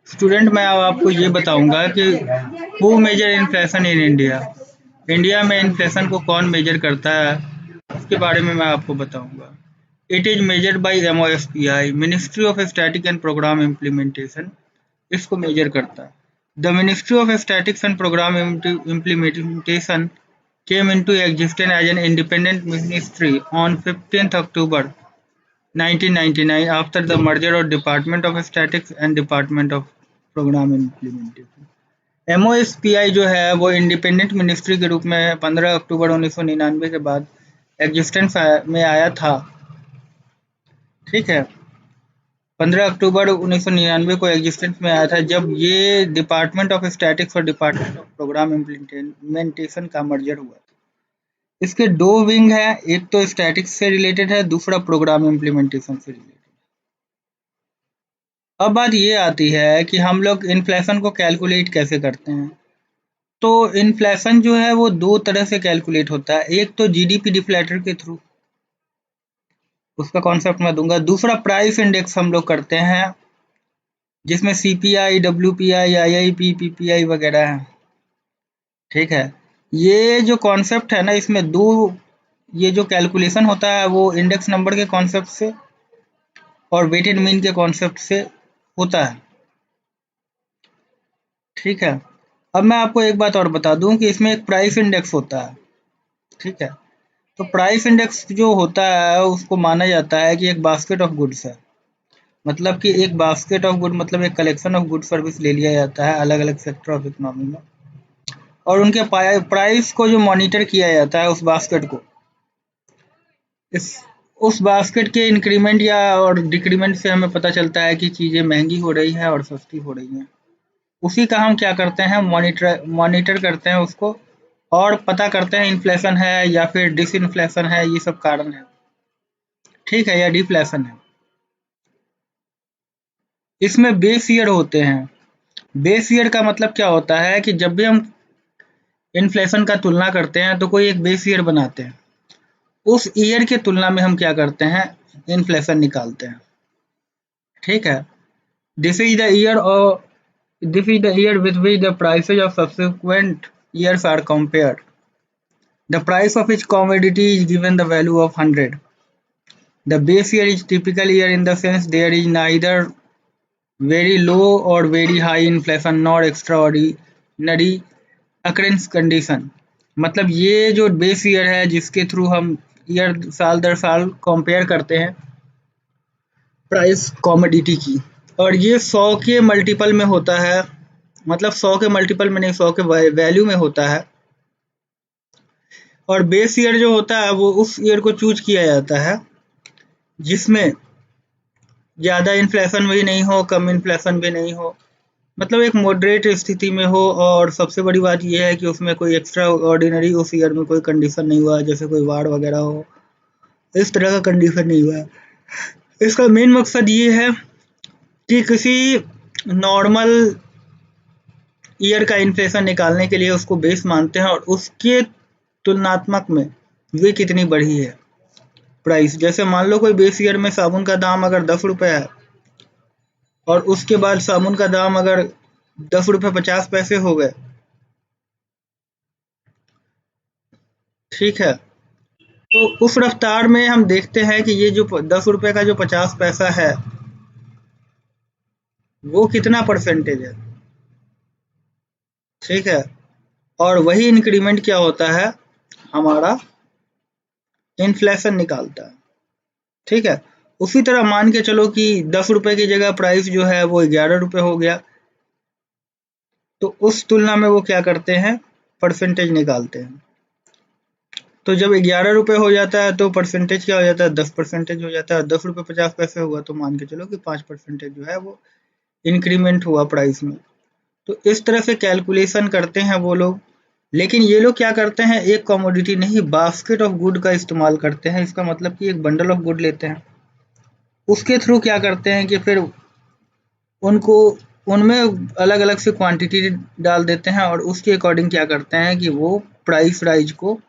Student, मैं अब आपको ये बताऊंगा कि who measure inflation in India. India में इन्फ्लेशन को कौन मेजर करता है, उसके बारे में मैं आपको बताऊंगा। It is measured by MOSPI, ministry of static and programme implementation, इसको मेजर करता है। The ministry of statistics and programme implementation came into existence as an independent ministry on 15th October 1999 after the merger of Department of Statistics and Department of Program Implementation। MOSPI जो है वो independent ministry के रूप में 15 अक्टूबर 1999 के बाद existence में आया था। ठीक है, 15 अक्टूबर 1999 को एग्जिस्टेंस में आया था, जब ये डिपार्टमेंट ऑफ स्टैटिक्स और डिपार्टमेंट ऑफ प्रोग्राम इम्प्लीमेंटेशन का मर्जर हुआ। इसके दो विंग है, एक तो स्टैटिक्स से रिलेटेड है, दूसरा प्रोग्राम इम्प्लीमेंटेशन से रिलेटेड। अब बात ये आती है कि हम लोग इन्फ्लेशन को कैलकुलेट कैसे करते हैं। तो इन्फ्लेशन जो है वो दो तरह से कैलकुलेट होता है। एक तो जीडीपी डिफ्लेटर के थ्रू, उसका कॉन्सेप्ट मैं दूंगा। दूसरा प्राइस इंडेक्स हम लोग करते हैं, जिसमें सीपीआई, डब्ल्यूपीआई, आईआईपी, पीपीआई वगैरह है। ठीक है, ये जो कॉन्सेप्ट है ना, इसमें दो, ये जो कैलकुलेशन होता है वो इंडेक्स नंबर के कॉन्सेप्ट से और वेटेड मीन के कॉन्सेप्ट से होता है। ठीक है, अब मैं आपको एक बात और बता दूं कि इसमें एक प्राइस इंडेक्स होता है। ठीक है, तो प्राइस इंडेक्स जो होता है उसको माना जाता है कि एक बास्केट ऑफ गुड्स है। मतलब कि एक बास्केट ऑफ गुड मतलब एक कलेक्शन ऑफ गुड सर्विस ले लिया जाता है अलग अलग सेक्टर ऑफ इकोनॉमी में, और उनके प्राइस को जो मॉनिटर किया जाता है उस बास्केट को, इस उस बास्केट के इंक्रीमेंट या और डिक्रीमेंट से हमें पता चलता है कि चीज़ें महंगी हो रही हैं और सस्ती हो रही हैं। उसी का हम क्या करते हैं, मॉनिटर करते हैं उसको, और पता करते हैं इन्फ्लेशन है या फिर डिसइन्फ्लेशन है, ये सब कारण है। ठीक है, या डिफ्लेशन है। इसमें बेस ईयर होते हैं। बेस ईयर का मतलब क्या होता है कि जब भी हम इन्फ्लेशन का तुलना करते हैं तो कोई एक बेस ईयर बनाते हैं, उस ईयर की तुलना में हम क्या करते हैं, इन्फ्लेशन निकालते हैं। ठीक है, दिस इज द ईयर और this is the year with which the prices of subsequent years are compared. The price of each commodity is given the value of 100. The base year is typical year in the sense there is neither very low or very high inflation nor extraordinary occurrence condition। मतलब ये जो base year है जिसके through हम year साल दर साल compare करते हैं प्राइस कॉमोडिटी की, और ये 100 के मल्टीपल में होता है। मतलब 100 के मल्टीपल में नहीं, 100 के वैल्यू में होता है। और बेस ईयर जो होता है वो उस ईयर को चूज किया जाता है जिसमें ज़्यादा इन्फ्लेशन भी नहीं हो, कम इन्फ्लेशन भी नहीं हो, मतलब एक मॉडरेट स्थिति में हो। और सबसे बड़ी बात यह है कि उसमें कोई एक्स्ट्रा ऑर्डिनरी उस ईयर में कोई कंडीशन नहीं हुआ, जैसे कोई वार वगैरह हो, इस तरह का कंडीशन नहीं हुआ है। इसका मेन मकसद ये है कि किसी नॉर्मल ईयर का इन्फ्लेशन निकालने के लिए उसको बेस मानते हैं और उसके तुलनात्मक में वे कितनी बढ़ी है प्राइस। जैसे मान लो कोई बेस ईयर में साबुन का दाम अगर 10 रुपये है और उसके बाद साबुन का दाम अगर 10 रुपये 50 पैसे हो गए, ठीक है, तो उस रफ्तार में हम देखते हैं कि ये जो 10 रुपये का जो 50 पैसा है वो कितना परसेंटेज है। ठीक है, और वही इंक्रीमेंट क्या होता है, हमारा इन्फ्लेशन निकालता है। ठीक है, उसी तरह मान के चलो कि 10 रुपये की जगह प्राइस जो है वो 11 रुपये हो गया, तो उस तुलना में वो क्या करते हैं, परसेंटेज निकालते हैं। तो जब 11 रुपये हो जाता है तो परसेंटेज क्या हो जाता है, 10% हो जाता है। 10 रुपये 50 पैसे हुआ तो मान के चलो कि 5% जो है वो इंक्रीमेंट हुआ प्राइस में। तो इस तरह से कैलकुलेशन करते हैं वो लोग। लेकिन ये लोग क्या करते हैं, एक कमोडिटी नहीं, बास्केट ऑफ गुड का इस्तेमाल करते हैं। इसका मतलब कि एक बंडल ऑफ गुड लेते हैं, उसके थ्रू क्या करते हैं कि फिर उनको उनमें अलग अलग से क्वांटिटी डाल देते हैं और उसके अकॉर्डिंग क्या करते हैं कि वो प्राइस राइज को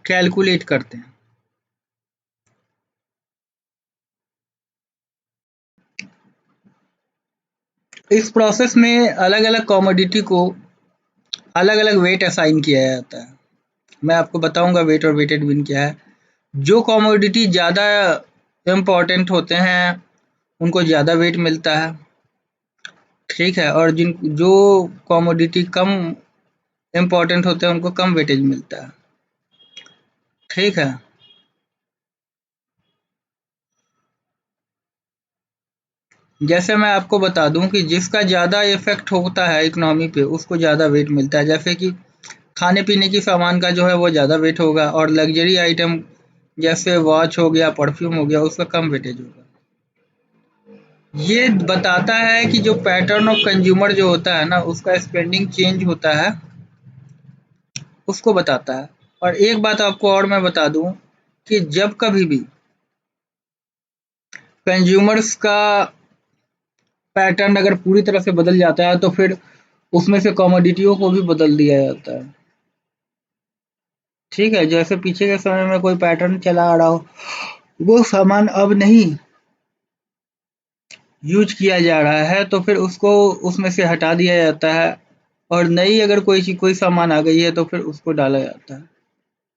कैलकुलेट करते हैं। इस प्रोसेस में अलग अलग कमोडिटी को अलग अलग वेट असाइन किया जाता है। मैं आपको बताऊंगा वेट और वेटेड मीन क्या है। जो कमोडिटी ज़्यादा इम्पोर्टेंट होते हैं उनको ज़्यादा वेट मिलता है, ठीक है, और जिन जो कमोडिटी कम इम्पोर्टेंट होते हैं उनको कम वेटेज मिलता है, ठीक है। जैसे मैं आपको बता दूं कि जिसका ज़्यादा इफेक्ट होता है इकोनॉमी पे उसको ज़्यादा वेट मिलता है। जैसे कि खाने पीने की सामान का जो है वो ज़्यादा वेट होगा, और लग्जरी आइटम जैसे वॉच हो गया, परफ्यूम हो गया, उसका कम वेटेज होगा। ये बताता है कि जो पैटर्न ऑफ कंज्यूमर जो होता है ना, उसका स्पेंडिंग चेंज होता है, उसको बताता है। और एक बात आपको और मैं बता दूं कि जब कभी भी कंज्यूमर्स का पैटर्न अगर पूरी तरह से बदल जाता है तो फिर उसमें से कमोडिटियों को भी बदल दिया जाता है, ठीक है। जैसे पीछे के समय में कोई पैटर्न चला आ रहा हो, वो सामान अब नहीं यूज किया जा रहा है तो फिर उसको उसमें से हटा दिया जाता है, और नई अगर कोई सामान आ गई है तो फिर उसको डाला जाता है।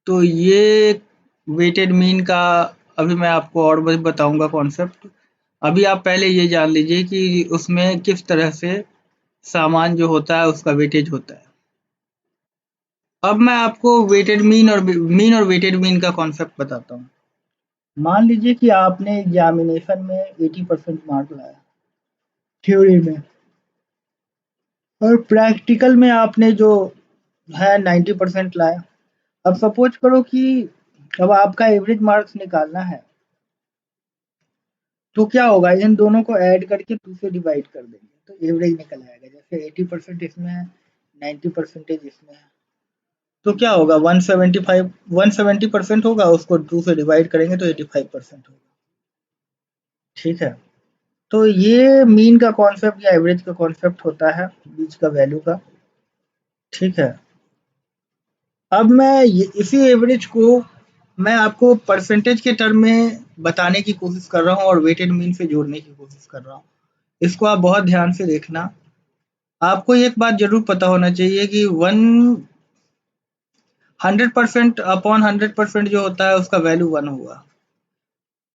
तो ये वेटेड मीन का अभी मैं आपको और भी बताऊंगा कॉन्सेप्ट। अभी आप पहले ये जान लीजिए कि उसमें किस तरह से सामान जो होता है उसका वेटेज होता है। अब मैं आपको वेटेड मीन और वेटेड मीन का कॉन्सेप्ट बताता हूँ। मान लीजिए कि आपने एग्जामिनेशन में 80% मार्क लाया थ्योरी में, और प्रैक्टिकल में आपने जो है 90% लाया। अब सपोज करो कि अब आपका एवरेज मार्क्स निकालना है, तो क्या होगा, इन दोनों को ऐड करके 2 से डिवाइड कर देंगे तो एवरेज निकल आएगा। जैसे 80% इसमें है, 90% इसमें है, तो क्या होगा, 175 170% होगा, उसको 2 से डिवाइड करेंगे तो 85% होगा, ठीक है। तो ये मीन का कॉन्सेप्ट या एवरेज का कॉन्सेप्ट होता है, बीच का वैल्यू का, ठीक है। अब मैं इसी एवरेज को मैं आपको परसेंटेज के टर्म में बताने की कोशिश कर रहा हूँ और वेटेड मीन से जोड़ने की कोशिश कर रहा हूँ। इसको आप बहुत ध्यान से देखना। आपको एक बात जरूर पता होना चाहिए कि 100% अपॉन 100% जो होता है उसका वैल्यू 1 होगा,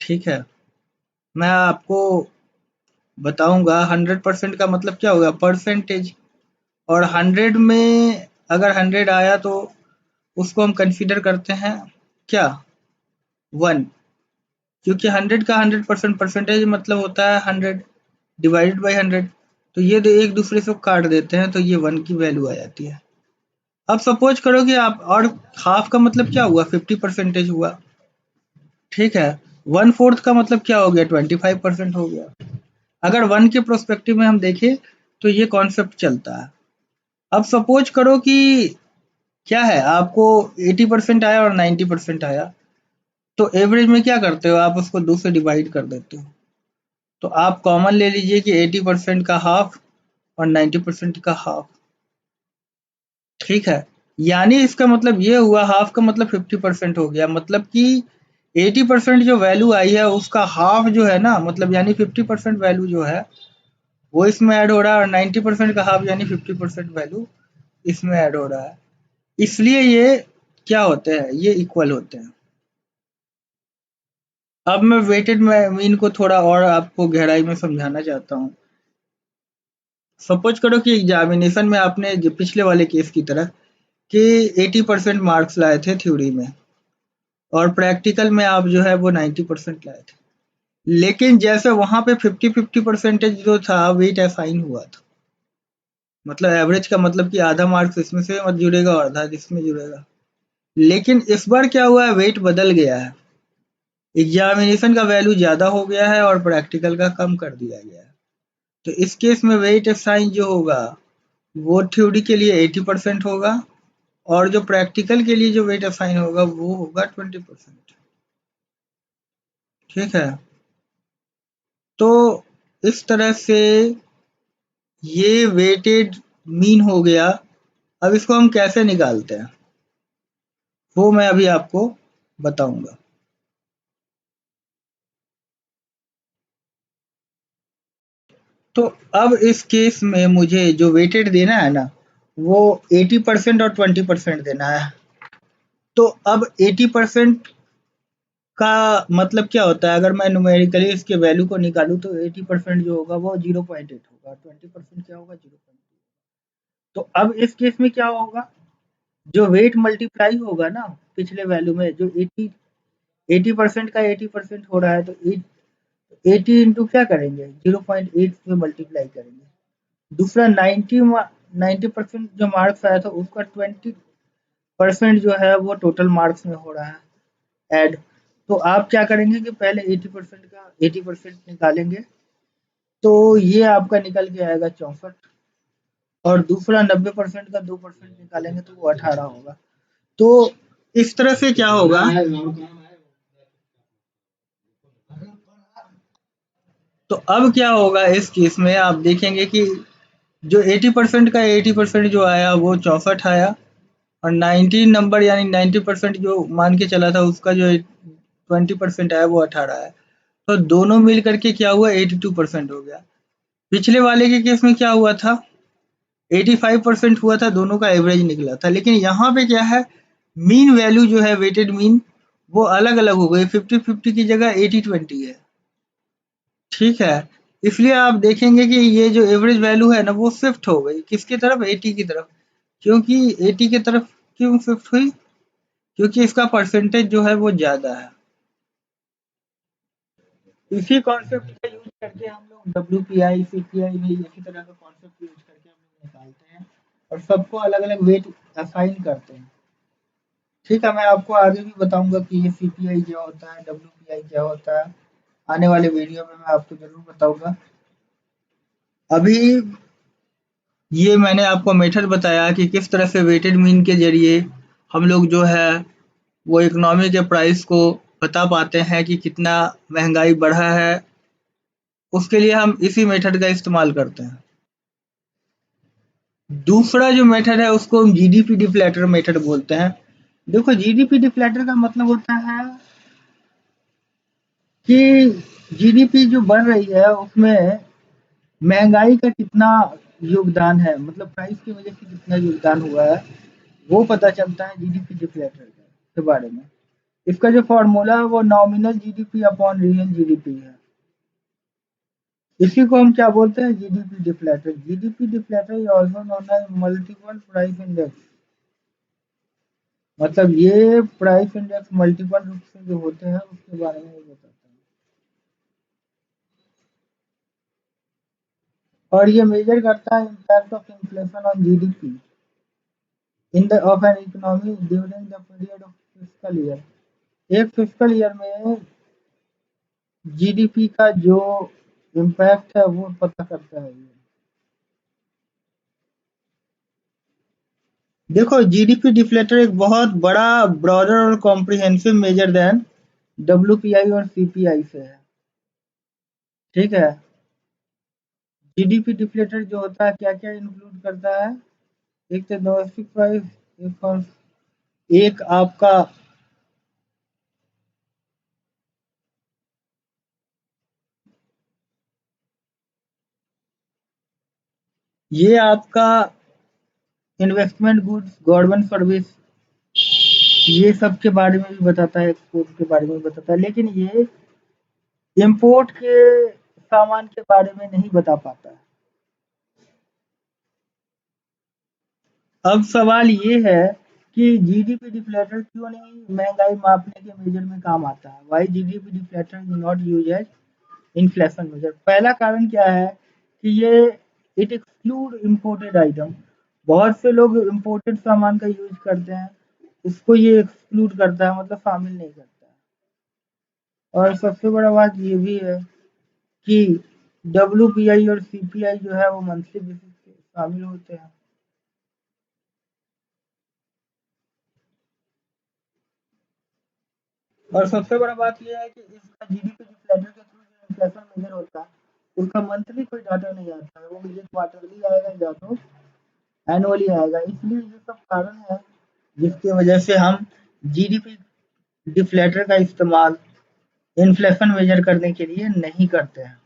ठीक है। मैं आपको बताऊंगा 100% का मतलब क्या होगा, परसेंटेज। और 100 में अगर 100 आया तो उसको हम कंसीडर करते हैं क्या, 1, क्योंकि 100 का 100% परसेंटेज मतलब होता है 100 डिवाइडेड बाई 100। तो ये एक दूसरे से काट देते हैं तो ये 1 की वैल्यू आ जाती है। अब सपोज करो कि आप, और हाफ का मतलब क्या हुआ, 50% हुआ, ठीक है। 1/4 का मतलब क्या हो गया, 25% हो गया। अगर 1 के प्रोस्पेक्टिव में हम देखें तो ये कॉन्सेप्ट चलता है। अब सपोज करो कि क्या है, आपको 80% आया और 90% आया, तो एवरेज में क्या करते हो, आप उसको 2 से डिवाइड कर देते हो। तो आप कॉमन ले लीजिए कि 80% का हाफ और 90% का हाफ, ठीक है। यानी इसका मतलब ये हुआ, हाफ का मतलब 50% हो गया, मतलब कि 80% जो वैल्यू आई है उसका हाफ जो है ना, मतलब यानी 50% वैल्यू जो है वो इसमें ऐड हो रहा है, और 90% का हाफ यानी 50% वैल्यू इसमें ऐड हो रहा है। इसलिए ये क्या होते हैं, ये इक्वल होते हैं। अब मैं वेटेड मीन को थोड़ा और आपको गहराई में समझाना चाहता हूँ। सपोज करो कि एग्जामिनेशन में आपने जो पिछले वाले केस की तरह कि 80% मार्क्स लाए थे थ्योरी में, और प्रैक्टिकल में आप जो है वो 90% लाए थे। लेकिन जैसे वहां पे 50-50 परसेंटेज जो था वेट असाइन हुआ था, मतलब एवरेज का मतलब कि आधा मार्क्स इसमें से मत जुड़ेगा और आधा इसमें जुड़ेगा। लेकिन इस बार क्या हुआ है, वेट बदल गया है, एग्जामिनेशन का वैल्यू ज्यादा हो गया है और प्रैक्टिकल का कम कर दिया गया है। तो इस केस में वेट असाइन जो होगा वो थ्योरी के लिए 80% होगा, और जो प्रैक्टिकल के लिए जो वेट असाइन होगा वो होगा 20%, ठीक है। तो इस तरह से ये वेटेड मीन हो गया। अब इसको हम कैसे निकालते हैं वो मैं अभी आपको बताऊंगा। तो अब इस केस में मुझे जो वेटेड देना है ना, वो 80% और 20% देना है। तो अब 80% का मतलब क्या होता है? अगर मैं न्यूमेरिकली इसके वैल्यू को निकालूं तो 80% जो होगा वो 0.8 होगा, 20% क्या होगा? 0.2। तो अब इस केस में क्या होगा? जो वेट मल्टीप्लाई होगा ना पिछले वैल्यू में, जो 80% का 80% हो रहा है, तो 80 इंटू क्या करेंगे? 0.8 से मल्टीप्लाई करेंगे। दूसरा 90% जो मार्क्स आया था उसका 20% जो है वो टोटल मार्क्स में हो रहा है ऐड। तो आप क्या करेंगे कि पहले 80% का 80% निकालेंगे, तो ये आपका निकल के आएगा 64, और दूसरा 90% का 2% निकालेंगे तो वो 18 होगा। तो इस तरह से क्या होगा? तो अब क्या होगा इस केस में? आप देखेंगे कि जो 80% का 80% जो आया वो 64 आया, और 19 नंबर यानी 90% जो मान के चला था उसका जो 20% आया वो 18 है। तो दोनों मिल करके क्या हुआ? 82% हो गया। पिछले वाले के केस में क्या हुआ था? 85% हुआ था, दोनों का एवरेज निकला था। लेकिन यहाँ पे क्या है? मीन वैल्यू जो है, वेटेड मीन, वो अलग अलग हो गई। 50-50 की जगह 80-20 है। ठीक है, इसलिए आप देखेंगे कि ये जो एवरेज वैल्यू है ना वो शिफ्ट हो गई किसकी तरफ? 80 की तरफ। क्योंकि 80 की तरफ क्यों शिफ्ट हुई? क्योंकि इसका परसेंटेज जो है वो ज्यादा है। इसी कॉन्सेप्ट का यूज करके हम लोग WPI CPI में इसी तरह का कॉन्सेप्ट यूज करके हम लोग निकालते हैं, और सबको अलग अलग वेट असाइन करते हैं। ठीक है, मैं आपको आगे भी बताऊंगा कि ये CPI क्या होता है, WPI क्या होता है। आने वाले वीडियो में मैं आपको जरूर बताऊंगा। अभी ये मैंने आपको मेथड बताया कि किस तरह से वेटेड मीन के जरिए हम लोग जो है वो इकोनॉमी के प्राइस को बता पाते हैं कि कितना महंगाई बढ़ा है। उसके लिए हम इसी मेथड का इस्तेमाल करते हैं। दूसरा जो मेथड है उसको हम जीडीपी डिफ्लेटर मेथड बोलते हैं। देखो, जीडीपी डिफ्लेटर का मतलब होता है कि जीडीपी जो बढ़ रही है उसमें महंगाई का कितना योगदान है, मतलब प्राइस की वजह से कितना योगदान हुआ है, वो पता चलता है जीडीपी डिफ्लेटर के बारे में। इसका जो फॉर्मूला है वो nominal GDP upon real GDP है। इसी को हम क्या बोलते हैं? GDP deflator. GDP deflator is also known as multiple price index. मतलब ये प्राइस इंडेक्स मल्टीपल रूप से जो होते हैं उसके बारे में ये बताता है। और ये मेजर करता है impact of inflation on GDP in the of an economy during the period of fiscal year. एक फिस्कल ईयर में जीडीपी का जो इम्पैक्ट है वो पता करता है ये। देखो, जीडीपी डिफ्लेटर एक बहुत बड़ा, ब्रॉडर और कॉम्प्रिहेंसिव मेजर देन डब्ल्यूपीआई और सीपीआई से है। ठीक है, जीडीपी डिफ्लेटर जो होता है क्या क्या इंक्लूड करता है? एक तो डोमेस्टिक प्राइस, एक और एक आपका ये आपका इन्वेस्टमेंट गुड्स, गवर्नमेंट सर्विस, ये सब के बारे में भी बताता है, एक्सपोर्ट के बारे में भी बताता है, लेकिन ये इंपोर्ट के सामान के बारे में नहीं बता पाता है। अब सवाल ये है कि जीडीपी डिफ्लेटर क्यों नहीं महंगाई मापने के मेजर में काम आता है? Why GDP deflator is not use as inflation measure? पहला कारण क्या है कि ये इट एक्सक्लूड इम्पोर्टेड आइटम। बहुत से लोग इम्पोर्टेड सामान का यूज करते हैं, उसको ये एक्सक्लूड करता है, मतलब शामिल नहीं करता है। और सबसे बड़ा बात ये भी है कि डब्ल्यूपीआई और सीपीआई जो है वो मंथली बेसिस पे शामिल होते हैं। और सबसे बड़ा बात ये है कि इसका जीडीपी डिफ्लेटर के थ्रू जो इन्फ्लेशन मेजर होता है उसका मंथली कोई डाटा नहीं आता है, वो ये क्वार्टरली आएगा या तो एनुअली आएगा। इसलिए ये सब कारण है जिसकी वजह से हम जीडीपी डिफ्लेटर का इस्तेमाल इन्फ्लेशन मेजर करने के लिए नहीं करते हैं।